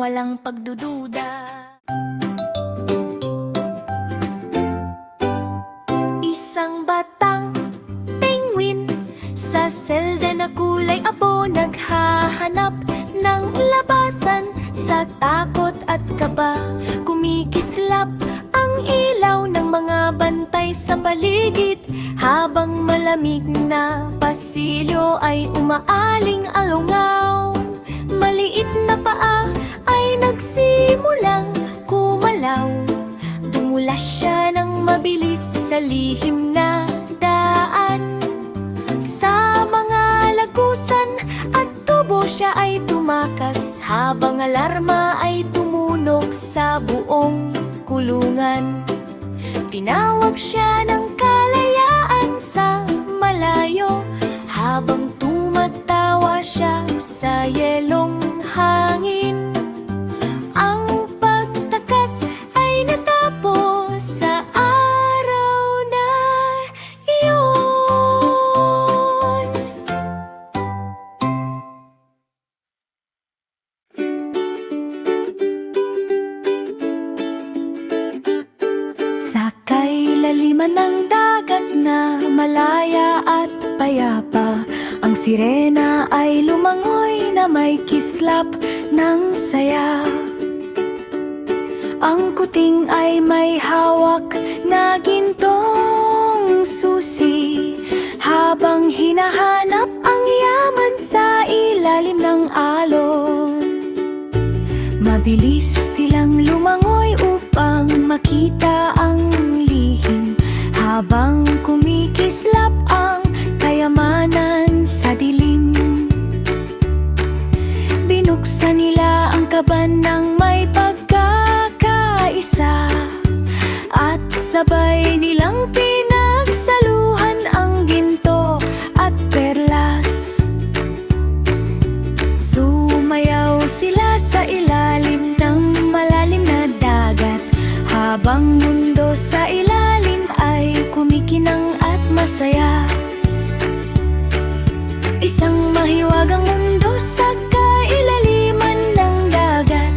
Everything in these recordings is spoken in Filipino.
walang pagdududa. Isang batang penguin sa selda na kulay abo naghahanap ng labasan. Sa takot at kaba, kumikislap ang ilaw ng mga bantay sa paligid. Habang malamig na pasilyo ay umaaling-alungaw. Maliit na paa ay nagsimulang kumalaw. Tumulas siya ng mabilis sa lihim na daan. Sa mga lagusan at tubo siya ay tumakas, habang alarma ay tumunog sa buong kulungan. Tinawag siya ng kalayaan sa malayo, habang tumatawa siya sa yelong hangin. Ang pagtakas ay natapos sa araw na iyon. Sa kailaliman ng dagat na malaya at payapa, ang sirena ay lumangoy na may kislap ng saya. Ang kuting ay may hawak na gintong susi, habang hinahanap ang yaman sa ilalim ng alon. Mabilis silang lumangoy upang makita ang lihim, habang kumikislap ang kayamanan sa dilim. Binuksan nila ang kaban ng may pagkakaisa, at sabay nilang pinagsaluhan ang ginto at perlas. Sumayaw sila sa ilalim ng malalim na dagat, habang mundo sa ilalim ay kumikinang at masaya. Isang mahiwagang mundo sa kailaliman ng dagat.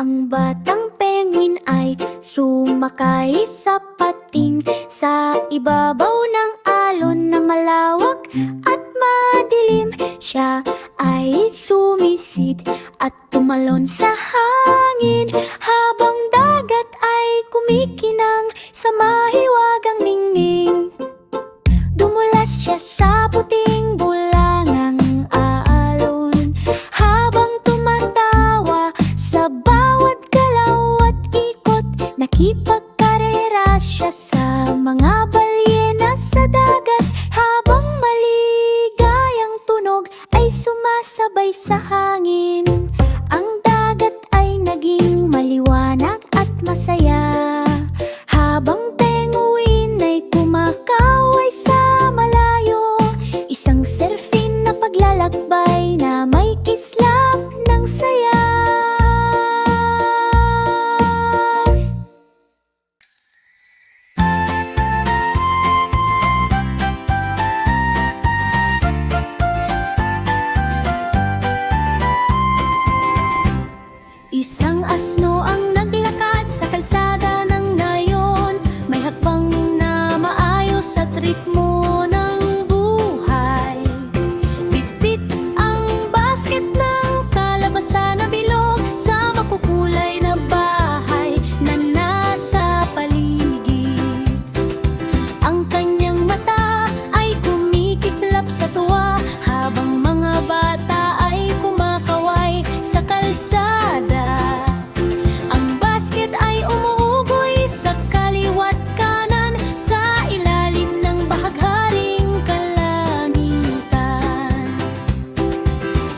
Ang batang penguin ay sumakay sa pating sa ibabaw ng alon na malawak at madilim. Siya ay sumisid at tumalon sa hangin, habang dagat ay kumikinang sa mahiwagang ningning. Dumulas siya sa puting bulangang alon, habang tumatawa sa bawat galaw at ikot. Nakipagkarera siya sa mga balyena sa dagat, habang maligayang tunog ay sumasabay sa hangin. Ang dagat ay naging maliwanag at masaya, habang penguin ay kumakaway sa malayo. Isang surfing na paglalakbay na may kislap ng saya. Isang asno ang naglakad sa kalsada ng nayon, may hakbang na maayos at ritmo ng buhay. Bitbit ang basket ng kalabasa na bilog sa makukulay na bahay na nasa paligid. Ang kanyang mata ay kumikislap sa tuwa, habang mga bata ay kumakaway sa kalsada. Ang basket ay umuugoy sa kaliwat kanan sa ilalim ng bahagharing kalangitan.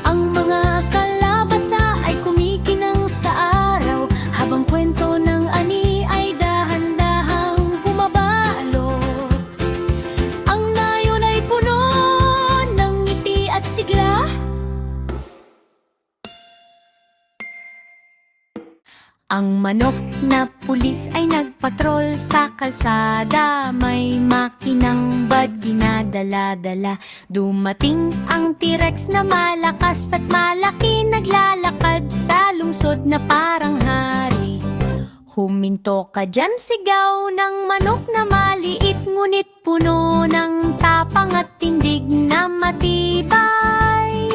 Ang mga kalabasa ay kumikinang sa araw, habang kwento ng ani ay dahan-dahang bumabalot. Ang nayon ay puno ng ngiti at sigla. Ang manok na pulis ay nagpatrol sa kalsada. May makinang bad ginadala-dala. Dumating ang T-Rex na malakas at malaki, naglalakad sa lungsod na parang hari. Huminto ka dyan, sigaw ng manok na maliit, ngunit puno ng tapang at tindig na matibay.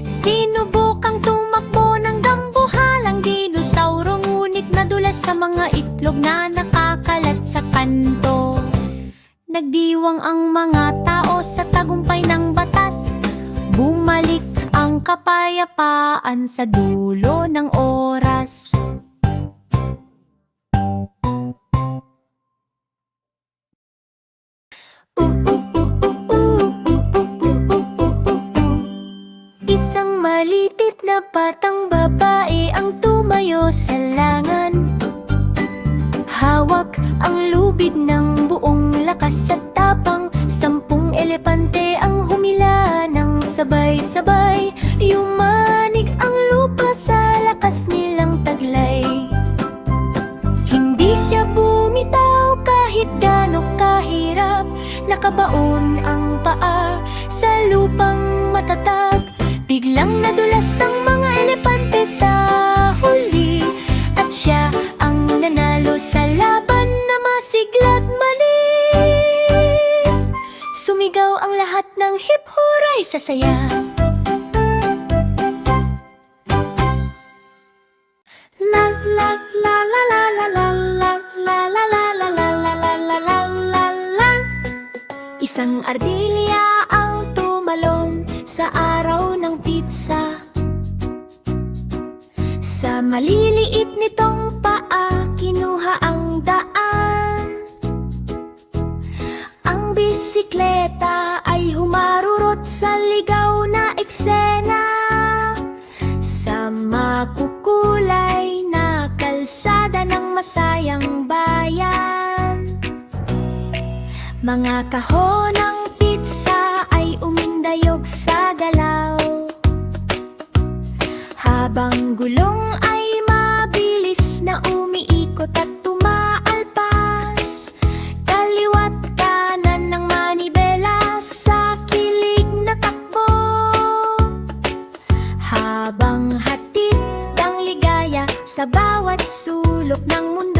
Sinubukang tumakbo ng dambuhalang dinosauro, ngunit nadulas sa mga itlog na nakakalat sa kanto. Nagdiwang ang mga tao sa tagumpay ng batas. Bumalik ang kapayapaan sa dulo ng oras. Isang malitit na batang babae ang tumayo sa langan. Hawak ang lubid ng buong lakas at tapang. 10 elepante ang humila ng sabay-sabay. Yumanig ang lupa sa lakas nilang taglay. Hindi siya bumitaw kahit gaano kahirap. Nakabaon ang paa sa lupang matatag. Biglang nadulas ang mga elepante sa huli, at siya ang nanalo sa laban na masigla't mali. Sumigaw ang lahat ng hip-hooray sa saya. La la la la la la la la la la la la la la la la la la. Isang ardilya ang tumalon sa araw ng pizza. Sa maliliit nitong paa, kinuha ang daan. Ang bisikleta ay humarurot sa ligaw na eksena. Sa makukulay na kalsada ng masayang bayan. Mga kahon ng pizza ay umindayog sa galaw. Habang gulong ay mabilis na umiikot at tumaalpas. Kaliwa't kanan ng manibela sa kilig na takbo. Habang hatid ang ligaya sa bawat sulok ng mundo.